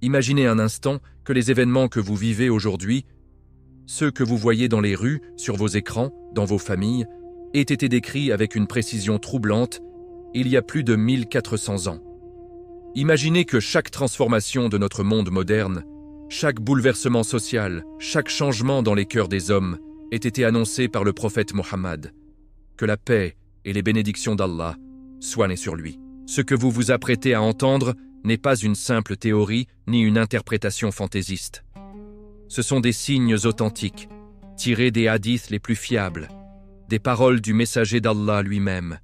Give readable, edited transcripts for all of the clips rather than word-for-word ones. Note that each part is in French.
Imaginez un instant que les événements que vous vivez aujourd'hui, ceux que vous voyez dans les rues, sur vos écrans, dans vos familles, aient été décrits avec une précision troublante il y a plus de 1400 ans. Imaginez que chaque transformation de notre monde moderne, chaque bouleversement social, chaque changement dans les cœurs des hommes ait été annoncé par le prophète Mohammed. Que la paix et les bénédictions d'Allah soient sur lui. Ce que vous vous apprêtez à entendre n'est pas une simple théorie ni une interprétation fantaisiste. Ce sont des signes authentiques, tirés des hadiths les plus fiables, des paroles du messager d'Allah lui-même,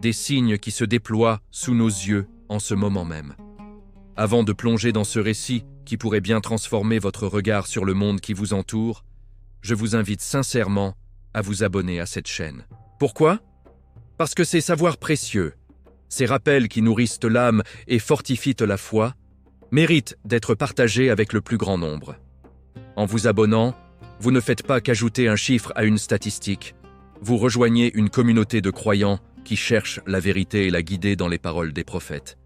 des signes qui se déploient sous nos yeux en ce moment même. Avant de plonger dans ce récit qui pourrait bien transformer votre regard sur le monde qui vous entoure, je vous invite sincèrement à vous abonner à cette chaîne. Pourquoi ? Parce que ces savoirs précieux, ces rappels qui nourrissent l'âme et fortifient la foi, méritent d'être partagés avec le plus grand nombre. En vous abonnant, vous ne faites pas qu'ajouter un chiffre à une statistique, vous rejoignez une communauté de croyants qui cherchent la vérité et la guider dans les paroles des prophètes.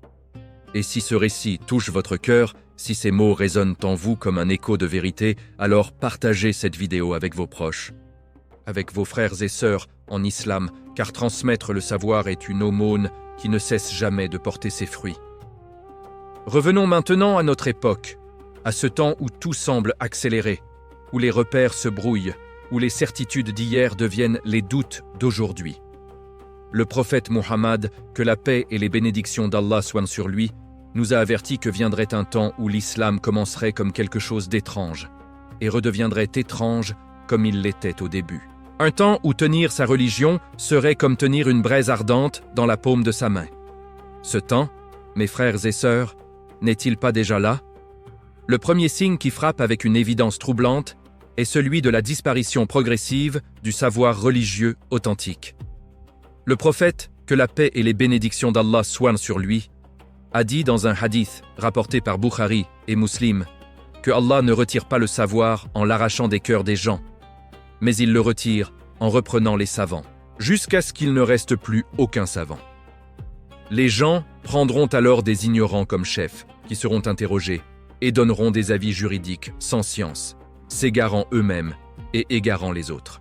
Et si ce récit touche votre cœur, si ces mots résonnent en vous comme un écho de vérité, alors partagez cette vidéo avec vos proches, avec vos frères et sœurs en islam, car transmettre le savoir est une aumône qui ne cesse jamais de porter ses fruits. Revenons maintenant à notre époque, à ce temps où tout semble accéléré, où les repères se brouillent, où les certitudes d'hier deviennent les doutes d'aujourd'hui. Le prophète Mohammed, que la paix et les bénédictions d'Allah soient sur lui, nous a averti que viendrait un temps où l'islam commencerait comme quelque chose d'étrange et redeviendrait étrange comme il l'était au début. Un temps où tenir sa religion serait comme tenir une braise ardente dans la paume de sa main. Ce temps, mes frères et sœurs, n'est-il pas déjà là ? Le premier signe qui frappe avec une évidence troublante est celui de la disparition progressive du savoir religieux authentique. Le prophète, que la paix et les bénédictions d'Allah soient sur lui, a dit dans un hadith rapporté par Bukhari et Muslim que Allah ne retire pas le savoir en l'arrachant des cœurs des gens, mais il le retire en reprenant les savants, jusqu'à ce qu'il ne reste plus aucun savant. Les gens prendront alors des ignorants comme chefs, qui seront interrogés et donneront des avis juridiques sans science, s'égarant eux-mêmes et égarant les autres.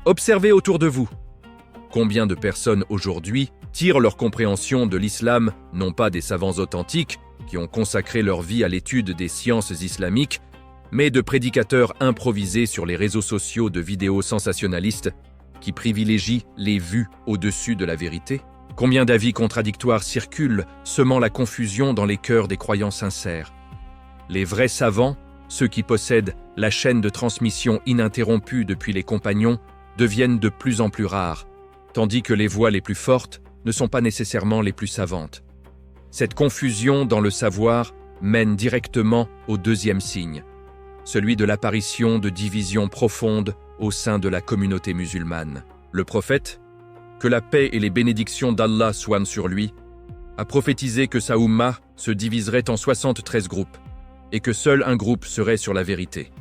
Observez autour de vous. Combien de personnes aujourd'hui tirent leur compréhension de l'islam non pas des savants authentiques qui ont consacré leur vie à l'étude des sciences islamiques, mais de prédicateurs improvisés sur les réseaux sociaux de vidéos sensationnalistes qui privilégient les vues au-dessus de la vérité? Combien d'avis contradictoires circulent, semant la confusion dans les cœurs des croyants sincères? Les vrais savants, ceux qui possèdent la chaîne de transmission ininterrompue depuis les compagnons, deviennent de plus en plus rares, tandis que les voix les plus fortes ne sont pas nécessairement les plus savantes. Cette confusion dans le savoir mène directement au deuxième signe, celui de l'apparition de divisions profondes au sein de la communauté musulmane. Le prophète, que la paix et les bénédictions d'Allah soient sur lui, a prophétisé que sa Ummah se diviserait en 73 groupes et que seul un groupe serait sur la vérité.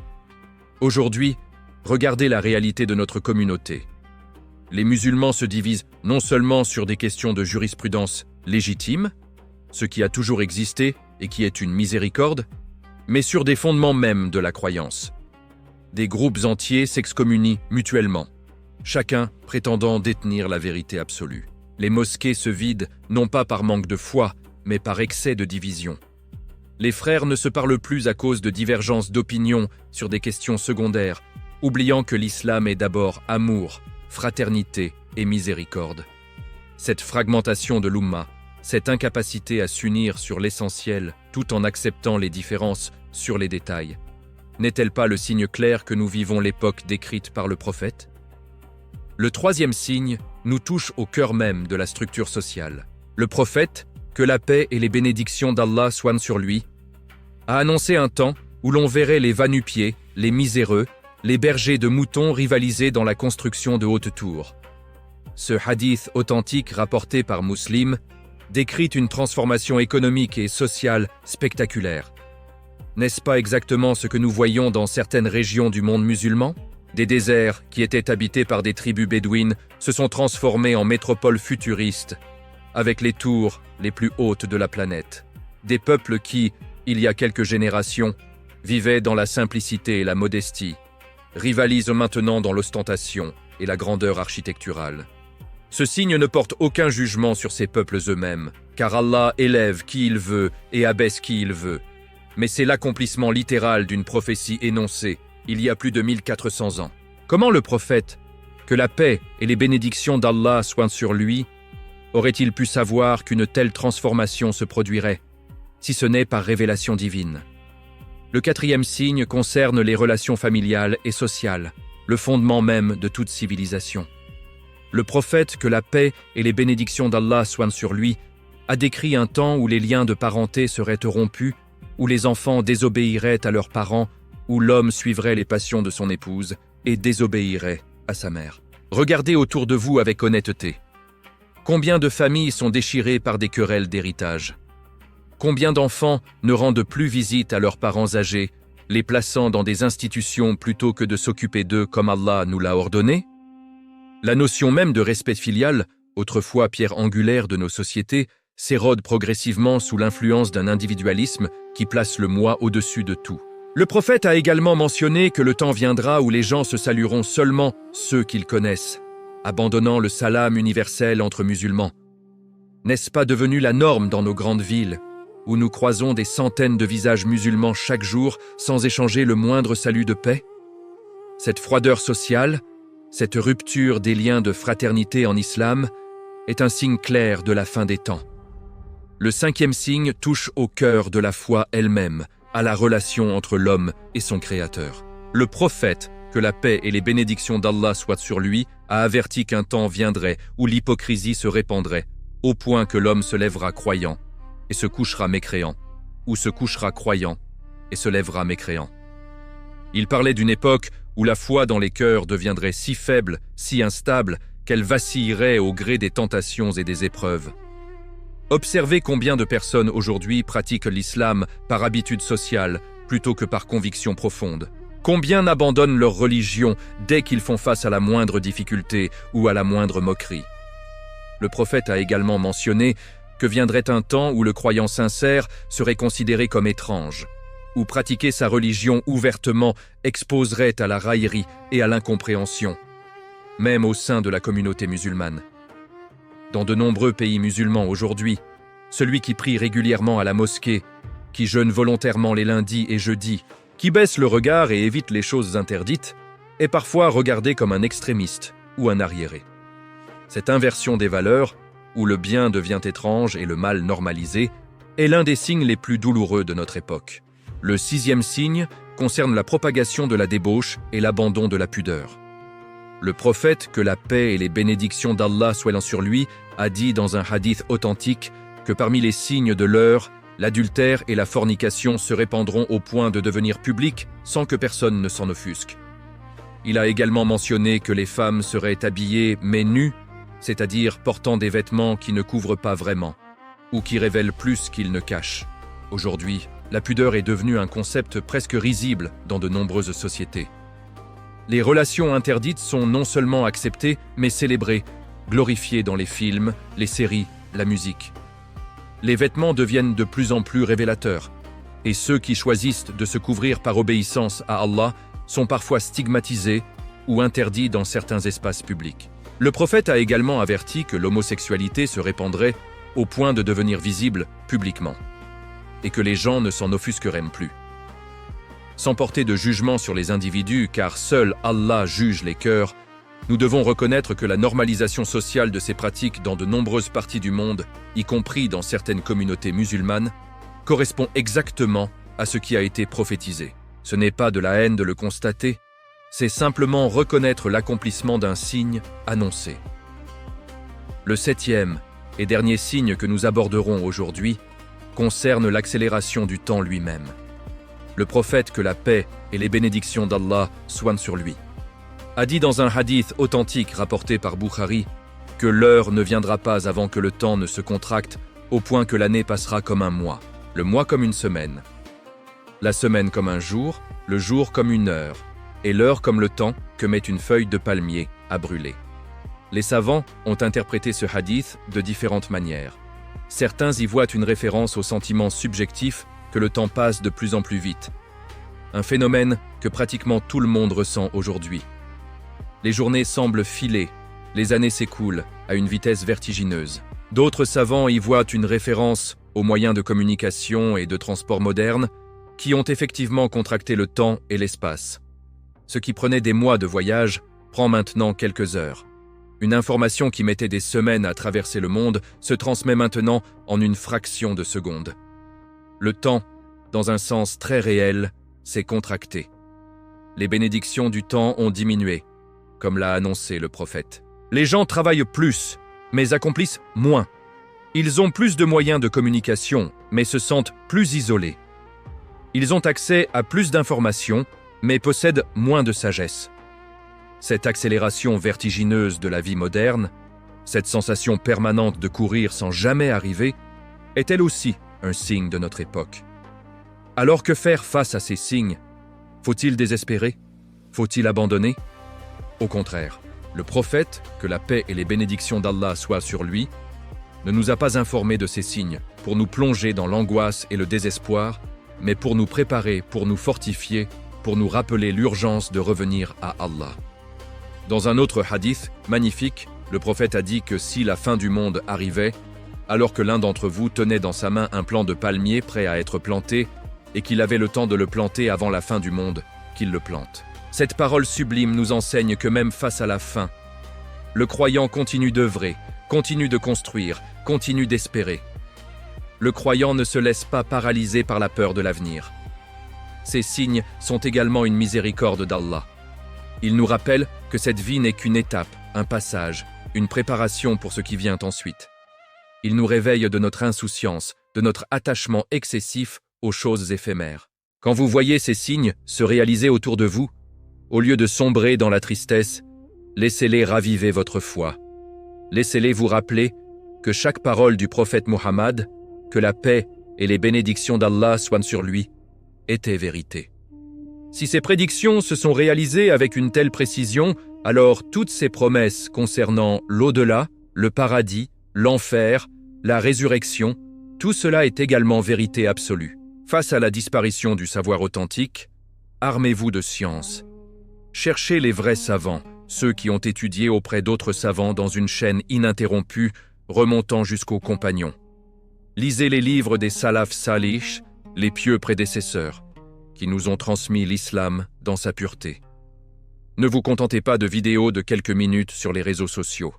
Aujourd'hui, regardez la réalité de notre communauté. Les musulmans se divisent non seulement sur des questions de jurisprudence légitime, ce qui a toujours existé et qui est une miséricorde, mais sur des fondements même de la croyance. Des groupes entiers s'excommunient mutuellement, chacun prétendant détenir la vérité absolue. Les mosquées se vident non pas par manque de foi, mais par excès de division. Les frères ne se parlent plus à cause de divergences d'opinion sur des questions secondaires, oubliant que l'islam est d'abord amour, fraternité et miséricorde. Cette fragmentation de l'Ummah, cette incapacité à s'unir sur l'essentiel tout en acceptant les différences sur les détails, n'est-elle pas le signe clair que nous vivons l'époque décrite par le prophète ? Le troisième signe nous touche au cœur même de la structure sociale. Le prophète, que la paix et les bénédictions d'Allah soient sur lui, a annoncé un temps où l'on verrait les va-nu-pieds, les miséreux, les bergers de moutons rivaliser dans la construction de hautes tours. Ce hadith authentique rapporté par Muslim décrit une transformation économique et sociale spectaculaire. N'est-ce pas exactement ce que nous voyons dans certaines régions du monde musulman ? Des déserts qui étaient habités par des tribus bédouines se sont transformés en métropoles futuristes, avec les tours les plus hautes de la planète. Des peuples qui, il y a quelques générations, vivaient dans la simplicité et la modestie, rivalisent maintenant dans l'ostentation et la grandeur architecturale. Ce signe ne porte aucun jugement sur ces peuples eux-mêmes, car Allah élève qui il veut et abaisse qui il veut. Mais c'est l'accomplissement littéral d'une prophétie énoncée il y a plus de 1400 ans. Comment le prophète, que la paix et les bénédictions d'Allah soient sur lui, aurait-il pu savoir qu'une telle transformation se produirait, si ce n'est par révélation divine? Le quatrième signe concerne les relations familiales et sociales, le fondement même de toute civilisation. Le prophète, que la paix et les bénédictions d'Allah soient sur lui, a décrit un temps où les liens de parenté seraient rompus, où les enfants désobéiraient à leurs parents, où l'homme suivrait les passions de son épouse et désobéirait à sa mère. Regardez autour de vous avec honnêteté. Combien de familles sont déchirées par des querelles d'héritage? Combien d'enfants ne rendent plus visite à leurs parents âgés, les plaçant dans des institutions plutôt que de s'occuper d'eux comme Allah nous l'a ordonné? La notion même de respect filial, autrefois pierre angulaire de nos sociétés, s'érode progressivement sous l'influence d'un individualisme qui place le moi au-dessus de tout. Le prophète a également mentionné que le temps viendra où les gens se salueront seulement ceux qu'ils connaissent, abandonnant le salam universel entre musulmans. N'est-ce pas devenu la norme dans nos grandes villes, où nous croisons des centaines de visages musulmans chaque jour sans échanger le moindre salut de paix? Cette froideur sociale, cette rupture des liens de fraternité en islam, est un signe clair de la fin des temps. Le cinquième signe touche au cœur de la foi elle-même, à la relation entre l'homme et son Créateur. Le prophète, que la paix et les bénédictions d'Allah soient sur lui, a averti qu'un temps viendrait où l'hypocrisie se répandrait, au point que l'homme se lèvera croyant et se couchera mécréant, ou se couchera croyant et se lèvera mécréant. Il parlait d'une époque où la foi dans les cœurs deviendrait si faible, si instable, qu'elle vacillerait au gré des tentations et des épreuves. Observez combien de personnes aujourd'hui pratiquent l'islam par habitude sociale plutôt que par conviction profonde. Combien abandonnent leur religion dès qu'ils font face à la moindre difficulté ou à la moindre moquerie. Le prophète a également mentionné que viendrait un temps où le croyant sincère serait considéré comme étrange, où pratiquer sa religion ouvertement exposerait à la raillerie et à l'incompréhension, même au sein de la communauté musulmane. Dans de nombreux pays musulmans aujourd'hui, celui qui prie régulièrement à la mosquée, qui jeûne volontairement les lundis et jeudis, qui baisse le regard et évite les choses interdites, est parfois regardé comme un extrémiste ou un arriéré. Cette inversion des valeurs, où le bien devient étrange et le mal normalisé, est l'un des signes les plus douloureux de notre époque. Le sixième signe concerne la propagation de la débauche et l'abandon de la pudeur. Le prophète, que la paix et les bénédictions d'Allah soient sur lui, a dit dans un hadith authentique que parmi les signes de l'heure, l'adultère et la fornication se répandront au point de devenir publics sans que personne ne s'en offusque. Il a également mentionné que les femmes seraient habillées mais nues, c'est-à-dire portant des vêtements qui ne couvrent pas vraiment, ou qui révèlent plus qu'ils ne cachent. Aujourd'hui, la pudeur est devenue un concept presque risible dans de nombreuses sociétés. Les relations interdites sont non seulement acceptées, mais célébrées, glorifiées dans les films, les séries, la musique. Les vêtements deviennent de plus en plus révélateurs, et ceux qui choisissent de se couvrir par obéissance à Allah sont parfois stigmatisés ou interdits dans certains espaces publics. Le prophète a également averti que l'homosexualité se répandrait au point de devenir visible publiquement, et que les gens ne s'en offusqueraient plus. Sans porter de jugement sur les individus, car seul Allah juge les cœurs, nous devons reconnaître que la normalisation sociale de ces pratiques dans de nombreuses parties du monde, y compris dans certaines communautés musulmanes, correspond exactement à ce qui a été prophétisé. Ce n'est pas de la haine de le constater, c'est simplement reconnaître l'accomplissement d'un signe annoncé. Le septième et dernier signe que nous aborderons aujourd'hui concerne l'accélération du temps lui-même. Le prophète, que la paix et les bénédictions d'Allah soient sur lui, a dit dans un hadith authentique rapporté par Bukhari que l'heure ne viendra pas avant que le temps ne se contracte au point que l'année passera comme un mois, le mois comme une semaine, la semaine comme un jour, le jour comme une heure, et l'heure comme le temps que met une feuille de palmier à brûler. Les savants ont interprété ce hadith de différentes manières. Certains y voient une référence au sentiment subjectif que le temps passe de plus en plus vite. Un phénomène que pratiquement tout le monde ressent aujourd'hui. Les journées semblent filer, les années s'écoulent à une vitesse vertigineuse. D'autres savants y voient une référence aux moyens de communication et de transport modernes qui ont effectivement contracté le temps et l'espace. Ce qui prenait des mois de voyage prend maintenant quelques heures. Une information qui mettait des semaines à traverser le monde se transmet maintenant en une fraction de seconde. Le temps, dans un sens très réel, s'est contracté. Les bénédictions du temps ont diminué, comme l'a annoncé le prophète. Les gens travaillent plus, mais accomplissent moins. Ils ont plus de moyens de communication, mais se sentent plus isolés. Ils ont accès à plus d'informations, mais possèdent moins de sagesse. Cette accélération vertigineuse de la vie moderne, cette sensation permanente de courir sans jamais arriver, est elle aussi un signe de notre époque. Alors que faire face à ces signes? Faut-il désespérer? Faut-il abandonner? Au contraire, le prophète, que la paix et les bénédictions d'Allah soient sur lui, ne nous a pas informés de ces signes pour nous plonger dans l'angoisse et le désespoir, mais pour nous préparer, pour nous fortifier, pour nous rappeler l'urgence de revenir à Allah. Dans un autre hadith magnifique, le prophète a dit que si la fin du monde arrivait, alors que l'un d'entre vous tenait dans sa main un plant de palmier prêt à être planté, et qu'il avait le temps de le planter avant la fin du monde, qu'il le plante. Cette parole sublime nous enseigne que même face à la fin, le croyant continue d'œuvrer, continue de construire, continue d'espérer. Le croyant ne se laisse pas paralyser par la peur de l'avenir. Ces signes sont également une miséricorde d'Allah. Ils nous rappellent que cette vie n'est qu'une étape, un passage, une préparation pour ce qui vient ensuite. Ils nous réveillent de notre insouciance, de notre attachement excessif aux choses éphémères. Quand vous voyez ces signes se réaliser autour de vous, au lieu de sombrer dans la tristesse, laissez-les raviver votre foi. Laissez-les vous rappeler que chaque parole du prophète Mohammed, que la paix et les bénédictions d'Allah soient sur lui, était vérité. Si ces prédictions se sont réalisées avec une telle précision, alors toutes ces promesses concernant l'au-delà, le paradis, l'enfer, la résurrection, tout cela est également vérité absolue. Face à la disparition du savoir authentique, armez-vous de science. Cherchez les vrais savants, ceux qui ont étudié auprès d'autres savants dans une chaîne ininterrompue, remontant jusqu'aux compagnons. Lisez les livres des salaf salih, les pieux prédécesseurs, qui nous ont transmis l'islam dans sa pureté. Ne vous contentez pas de vidéos de quelques minutes sur les réseaux sociaux.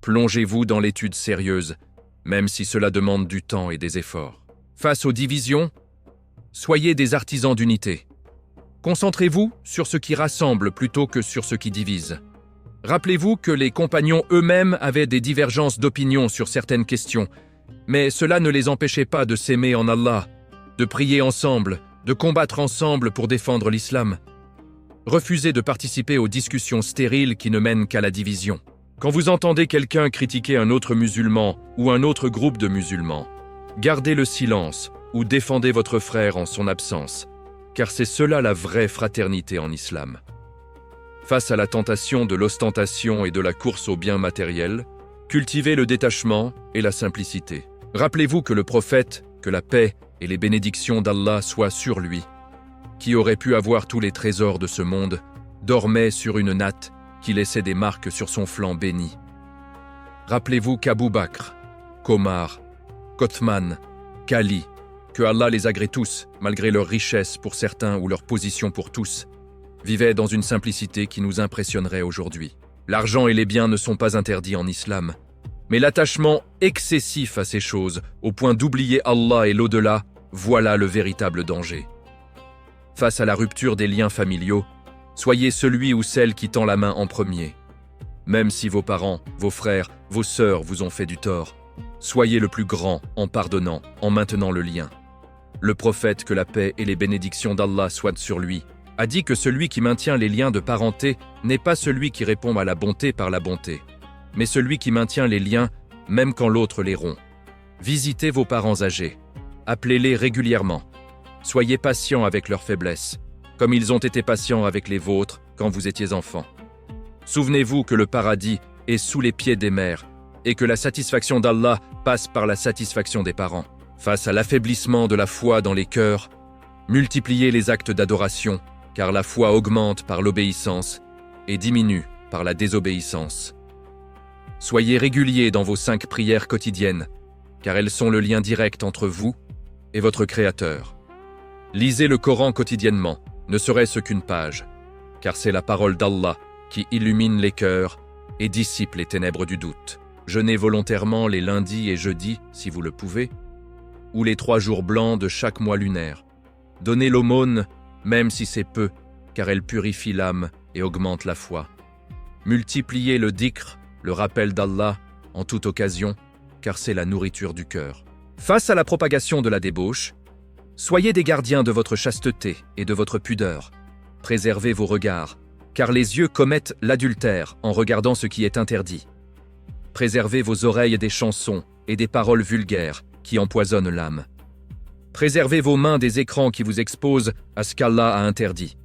Plongez-vous dans l'étude sérieuse, même si cela demande du temps et des efforts. Face aux divisions, soyez des artisans d'unité. Concentrez-vous sur ce qui rassemble plutôt que sur ce qui divise. Rappelez-vous que les compagnons eux-mêmes avaient des divergences d'opinion sur certaines questions, mais cela ne les empêchait pas de s'aimer en Allah, de prier ensemble, de combattre ensemble pour défendre l'islam. Refusez de participer aux discussions stériles qui ne mènent qu'à la division. Quand vous entendez quelqu'un critiquer un autre musulman ou un autre groupe de musulmans, gardez le silence ou défendez votre frère en son absence, car c'est cela la vraie fraternité en islam. Face à la tentation de l'ostentation et de la course aux biens matériels, cultivez le détachement et la simplicité. Rappelez-vous que le prophète, que la paix et les bénédictions d'Allah soient sur lui, qui aurait pu avoir tous les trésors de ce monde, dormait sur une natte qui laissait des marques sur son flanc béni. Rappelez-vous qu'Abou Bakr, qu'Omar, qu'Othman, qu'Ali, que Allah les agrée tous, malgré leur richesse pour certains ou leur position pour tous, vivaient dans une simplicité qui nous impressionnerait aujourd'hui. L'argent et les biens ne sont pas interdits en islam, mais l'attachement excessif à ces choses, au point d'oublier Allah et l'au-delà, voilà le véritable danger. Face à la rupture des liens familiaux, soyez celui ou celle qui tend la main en premier. Même si vos parents, vos frères, vos sœurs vous ont fait du tort, soyez le plus grand en pardonnant, en maintenant le lien. Le prophète, que la paix et les bénédictions d'Allah soient sur lui, a dit que celui qui maintient les liens de parenté n'est pas celui qui répond à la bonté par la bonté, mais celui qui maintient les liens même quand l'autre les rompt. Visitez vos parents âgés. Appelez-les régulièrement. Soyez patients avec leurs faiblesses, comme ils ont été patients avec les vôtres quand vous étiez enfants. Souvenez-vous que le paradis est sous les pieds des mères et que la satisfaction d'Allah passe par la satisfaction des parents. Face à l'affaiblissement de la foi dans les cœurs, multipliez les actes d'adoration, car la foi augmente par l'obéissance et diminue par la désobéissance. Soyez réguliers dans vos 5 prières quotidiennes, car elles sont le lien direct entre vous et votre Créateur. Lisez le Coran quotidiennement, ne serait-ce qu'une page, car c'est la parole d'Allah qui illumine les cœurs et dissipe les ténèbres du doute. Jeûnez volontairement les lundis et jeudis, si vous le pouvez, ou les 3 jours blancs de chaque mois lunaire. Donnez l'aumône, même si c'est peu, car elle purifie l'âme et augmente la foi. Multipliez le dhikr, le rappel d'Allah, en toute occasion, car c'est la nourriture du cœur. Face à la propagation de la débauche, soyez des gardiens de votre chasteté et de votre pudeur. Préservez vos regards, car les yeux commettent l'adultère en regardant ce qui est interdit. Préservez vos oreilles des chansons et des paroles vulgaires qui empoisonnent l'âme. Préservez vos mains des écrans qui vous exposent à ce qu'Allah a interdit.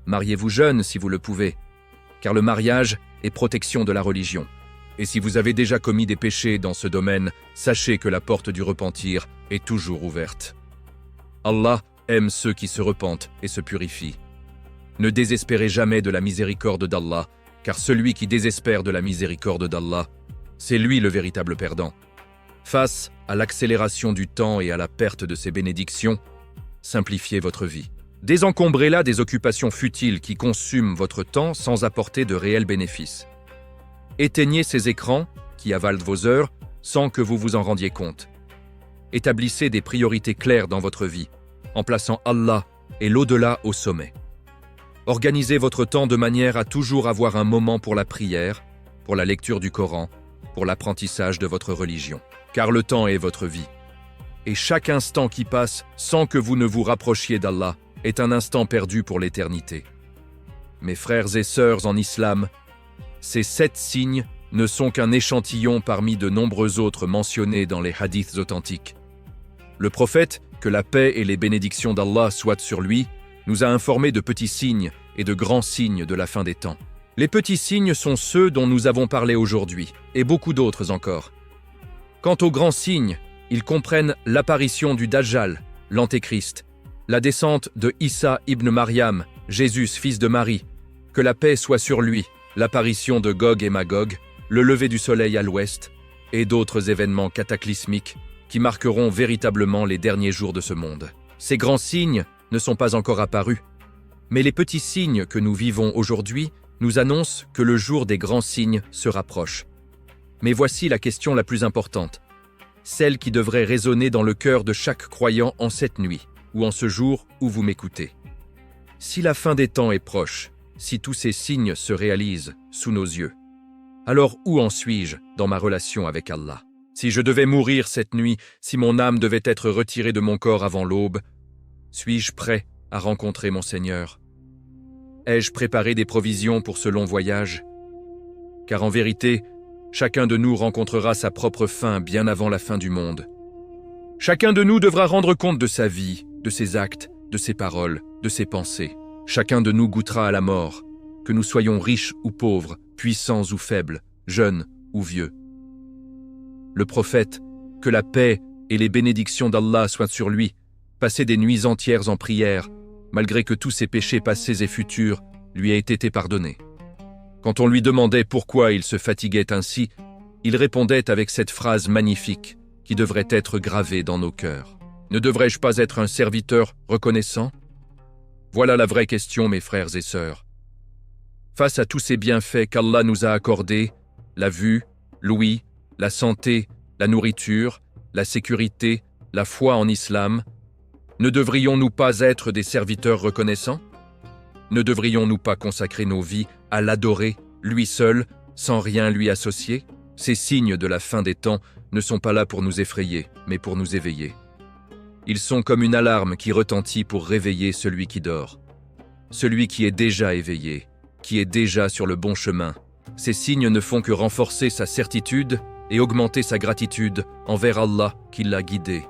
Mariez-vous jeune si vous le pouvez, car le mariage est protection de la religion. Et si vous avez déjà commis des péchés dans ce domaine, sachez que la porte du repentir est toujours ouverte. Allah aime ceux qui se repentent et se purifient. Ne désespérez jamais de la miséricorde d'Allah, car celui qui désespère de la miséricorde d'Allah, c'est lui le véritable perdant. Face à l'accélération du temps et à la perte de ses bénédictions, simplifiez votre vie. Désencombrez-la des occupations futiles qui consument votre temps sans apporter de réels bénéfices. Éteignez ces écrans qui avalent vos heures sans que vous vous en rendiez compte. Établissez des priorités claires dans votre vie, en plaçant Allah et l'au-delà au sommet. Organisez votre temps de manière à toujours avoir un moment pour la prière, pour la lecture du Coran, pour l'apprentissage de votre religion. Car le temps est votre vie. Et chaque instant qui passe sans que vous ne vous rapprochiez d'Allah est un instant perdu pour l'éternité. Mes frères et sœurs en islam, ces 7 signes ne sont qu'un échantillon parmi de nombreux autres mentionnés dans les hadiths authentiques. Le prophète, que la paix et les bénédictions d'Allah soient sur lui, nous a informés de petits signes et de grands signes de la fin des temps. Les petits signes sont ceux dont nous avons parlé aujourd'hui, et beaucoup d'autres encore. Quant aux grands signes, ils comprennent l'apparition du Dajjal, l'Antéchrist, la descente de Issa ibn Maryam, Jésus, fils de Marie, que la paix soit sur lui, l'apparition de Gog et Magog, le lever du soleil à l'ouest, et d'autres événements cataclysmiques qui marqueront véritablement les derniers jours de ce monde. Ces grands signes ne sont pas encore apparus, mais les petits signes que nous vivons aujourd'hui nous annoncent que le jour des grands signes se rapproche. Mais voici la question la plus importante, celle qui devrait résonner dans le cœur de chaque croyant en cette nuit, ou en ce jour où vous m'écoutez. Si la fin des temps est proche, si tous ces signes se réalisent sous nos yeux, alors où en suis-je dans ma relation avec Allah? Si je devais mourir cette nuit, si mon âme devait être retirée de mon corps avant l'aube, suis-je prêt à rencontrer mon Seigneur? Ai-je préparé des provisions pour ce long voyage? Car en vérité, chacun de nous rencontrera sa propre fin bien avant la fin du monde. Chacun de nous devra rendre compte de sa vie, de ses actes, de ses paroles, de ses pensées. Chacun de nous goûtera à la mort, que nous soyons riches ou pauvres, puissants ou faibles, jeunes ou vieux. Le prophète, que la paix et les bénédictions d'Allah soient sur lui, passait des nuits entières en prière, malgré que tous ses péchés passés et futurs lui aient été pardonnés. Quand on lui demandait pourquoi il se fatiguait ainsi, il répondait avec cette phrase magnifique qui devrait être gravée dans nos cœurs. Ne devrais-je pas être un serviteur reconnaissant? Voilà la vraie question, mes frères et sœurs. Face à tous ces bienfaits qu'Allah nous a accordés, la vue, l'ouïe, la santé, la nourriture, la sécurité, la foi en islam, ne devrions-nous pas être des serviteurs reconnaissants? Ne devrions-nous pas consacrer nos vies à l'adorer, lui seul, sans rien lui associer? Ces signes de la fin des temps ne sont pas là pour nous effrayer, mais pour nous éveiller. Ils sont comme une alarme qui retentit pour réveiller celui qui dort. Celui qui est déjà éveillé, qui est déjà sur le bon chemin. Ces signes ne font que renforcer sa certitude et augmenter sa gratitude envers Allah qui l'a guidé.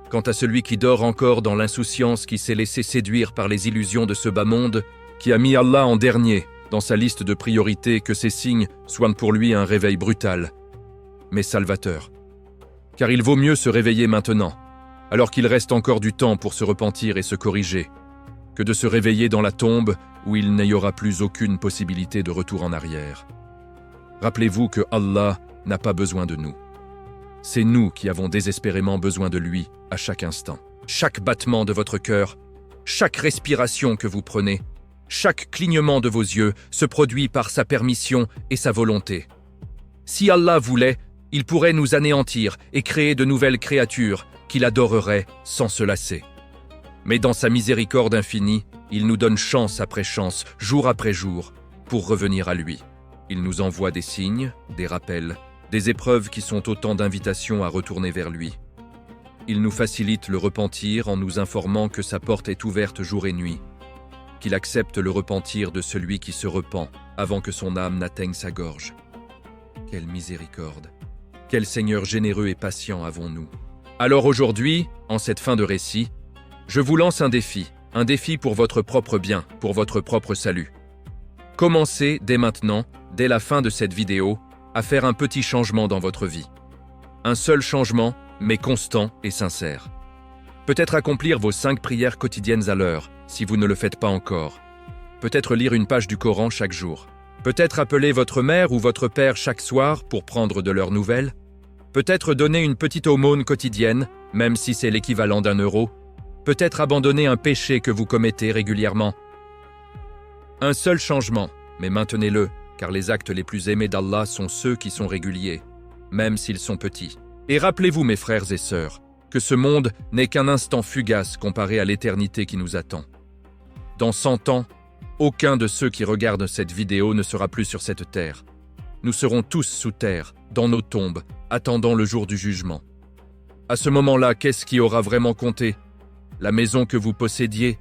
Quant à celui qui dort encore dans l'insouciance, qui s'est laissé séduire par les illusions de ce bas monde, qui a mis Allah en dernier dans sa liste de priorités, que ces signes soient pour lui un réveil brutal, mais salvateur. Car il vaut mieux se réveiller maintenant, alors qu'il reste encore du temps pour se repentir et se corriger, que de se réveiller dans la tombe où il n'y aura plus aucune possibilité de retour en arrière. Rappelez-vous que Allah n'a pas besoin de nous. C'est nous qui avons désespérément besoin de lui à chaque instant. Chaque battement de votre cœur, chaque respiration que vous prenez, chaque clignement de vos yeux se produit par sa permission et sa volonté. Si Allah voulait, il pourrait nous anéantir et créer de nouvelles créatures qu'il adorerait sans se lasser. Mais dans sa miséricorde infinie, il nous donne chance après chance, jour après jour, pour revenir à lui. Il nous envoie des signes, des rappels, des épreuves qui sont autant d'invitations à retourner vers lui. Il nous facilite le repentir en nous informant que sa porte est ouverte jour et nuit, qu'il accepte le repentir de celui qui se repent avant que son âme n'atteigne sa gorge. Quelle miséricorde! Quel Seigneur généreux et patient avons-nous! Alors aujourd'hui, en cette fin de récit, je vous lance un défi pour votre propre bien, pour votre propre salut. Commencez dès maintenant, dès la fin de cette vidéo, à faire un petit changement dans votre vie. Un seul changement, mais constant et sincère. Peut-être accomplir vos 5 prières quotidiennes à l'heure, si vous ne le faites pas encore. Peut-être lire une page du Coran chaque jour. Peut-être appeler votre mère ou votre père chaque soir pour prendre de leurs nouvelles. Peut-être donner une petite aumône quotidienne, même si c'est l'équivalent d'1 €. Peut-être abandonner un péché que vous commettez régulièrement. Un seul changement, mais maintenez-le, car les actes les plus aimés d'Allah sont ceux qui sont réguliers, même s'ils sont petits. Et rappelez-vous, mes frères et sœurs, que ce monde n'est qu'un instant fugace comparé à l'éternité qui nous attend. Dans 100 ans, aucun de ceux qui regardent cette vidéo ne sera plus sur cette terre. Nous serons tous sous terre, dans nos tombes, attendant le jour du jugement. À ce moment-là, qu'est-ce qui aura vraiment compté? La maison que vous possédiez?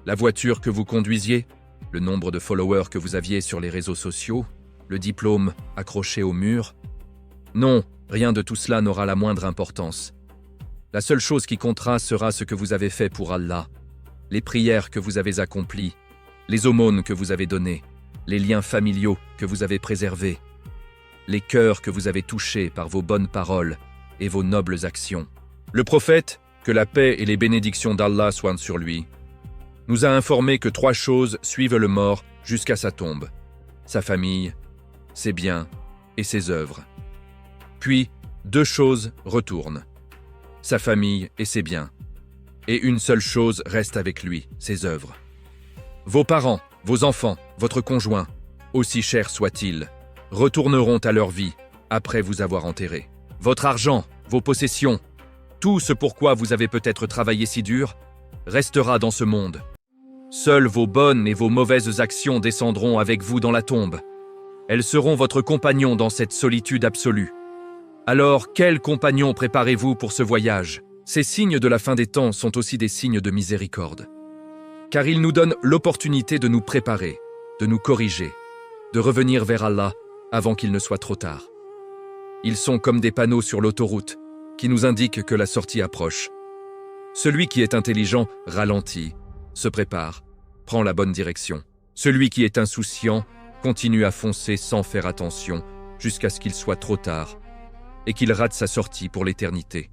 La voiture que vous conduisiez? Le nombre de followers que vous aviez sur les réseaux sociaux? Le diplôme accroché au mur? Non, rien de tout cela n'aura la moindre importance. La seule chose qui comptera sera ce que vous avez fait pour Allah, les prières que vous avez accomplies, les aumônes que vous avez données, les liens familiaux que vous avez préservés, les cœurs que vous avez touchés par vos bonnes paroles et vos nobles actions. Le prophète, que la paix et les bénédictions d'Allah soient sur lui, nous a informé que 3 choses suivent le mort jusqu'à sa tombe: sa famille, ses biens et ses œuvres. Puis, 2 choses retournent: sa famille et ses biens. Et une seule chose reste avec lui, ses œuvres. Vos parents, vos enfants, votre conjoint, aussi chers soient-ils, retourneront à leur vie après vous avoir enterré. Votre argent, vos possessions, tout ce pourquoi vous avez peut-être travaillé si dur, restera dans ce monde. Seules vos bonnes et vos mauvaises actions descendront avec vous dans la tombe. Elles seront votre compagnon dans cette solitude absolue. Alors, quel compagnon préparez-vous pour ce voyage? Ces signes de la fin des temps sont aussi des signes de miséricorde. Car ils nous donnent l'opportunité de nous préparer, de nous corriger, de revenir vers Allah avant qu'il ne soit trop tard. Ils sont comme des panneaux sur l'autoroute qui nous indiquent que la sortie approche. Celui qui est intelligent ralentit, se prépare, prend la bonne direction. Celui qui est insouciant continue à foncer sans faire attention jusqu'à ce qu'il soit trop tard et qu'il rate sa sortie pour l'éternité.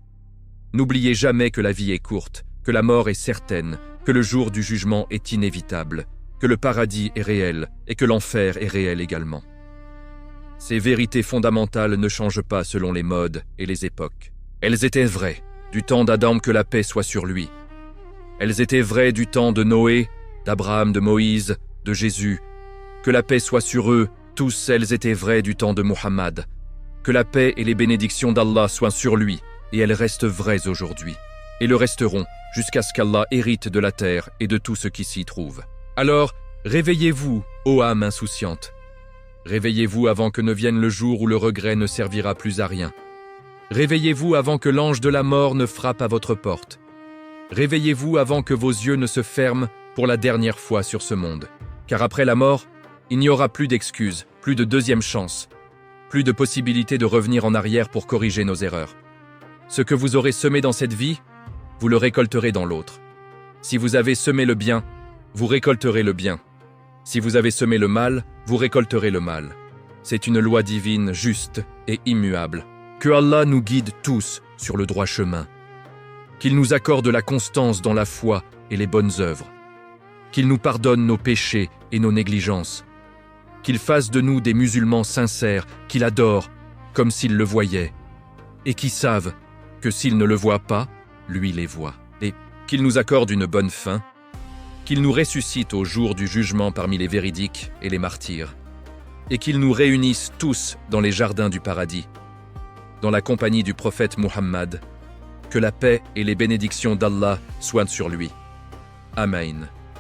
N'oubliez jamais que la vie est courte, que la mort est certaine, que le jour du jugement est inévitable, que le paradis est réel et que l'enfer est réel également. Ces vérités fondamentales ne changent pas selon les modes et les époques. Elles étaient vraies du temps d'Adam, que la paix soit sur lui. Elles étaient vraies du temps de Noé, d'Abraham, de Moïse, de Jésus. Que la paix soit sur eux, tous elles étaient vraies du temps de Muhammad. Que la paix et les bénédictions d'Allah soient sur lui, et elles restent vraies aujourd'hui, et le resteront jusqu'à ce qu'Allah hérite de la terre et de tout ce qui s'y trouve. Alors, réveillez-vous, ô âme insouciante. Réveillez-vous avant que ne vienne le jour où le regret ne servira plus à rien. Réveillez-vous avant que l'ange de la mort ne frappe à votre porte. Réveillez-vous avant que vos yeux ne se ferment pour la dernière fois sur ce monde. Car après la mort, il n'y aura plus d'excuses, plus de deuxième chance, plus de possibilité de revenir en arrière pour corriger nos erreurs. Ce que vous aurez semé dans cette vie, vous le récolterez dans l'autre. Si vous avez semé le bien, vous récolterez le bien. Si vous avez semé le mal, vous récolterez le mal. C'est une loi divine, juste et immuable. Que Allah nous guide tous sur le droit chemin, qu'il nous accorde la constance dans la foi et les bonnes œuvres, qu'il nous pardonne nos péchés et nos négligences, qu'il fasse de nous des musulmans sincères, qu'il adore comme s'ils le voyaient, et qui savent que s'ils ne le voient pas, lui les voit, et qu'il nous accorde une bonne fin, qu'il nous ressuscite au jour du jugement parmi les véridiques et les martyrs, et qu'il nous réunisse tous dans les jardins du paradis, dans la compagnie du prophète Muhammad, que la paix et les bénédictions d'Allah soient sur lui. Amen.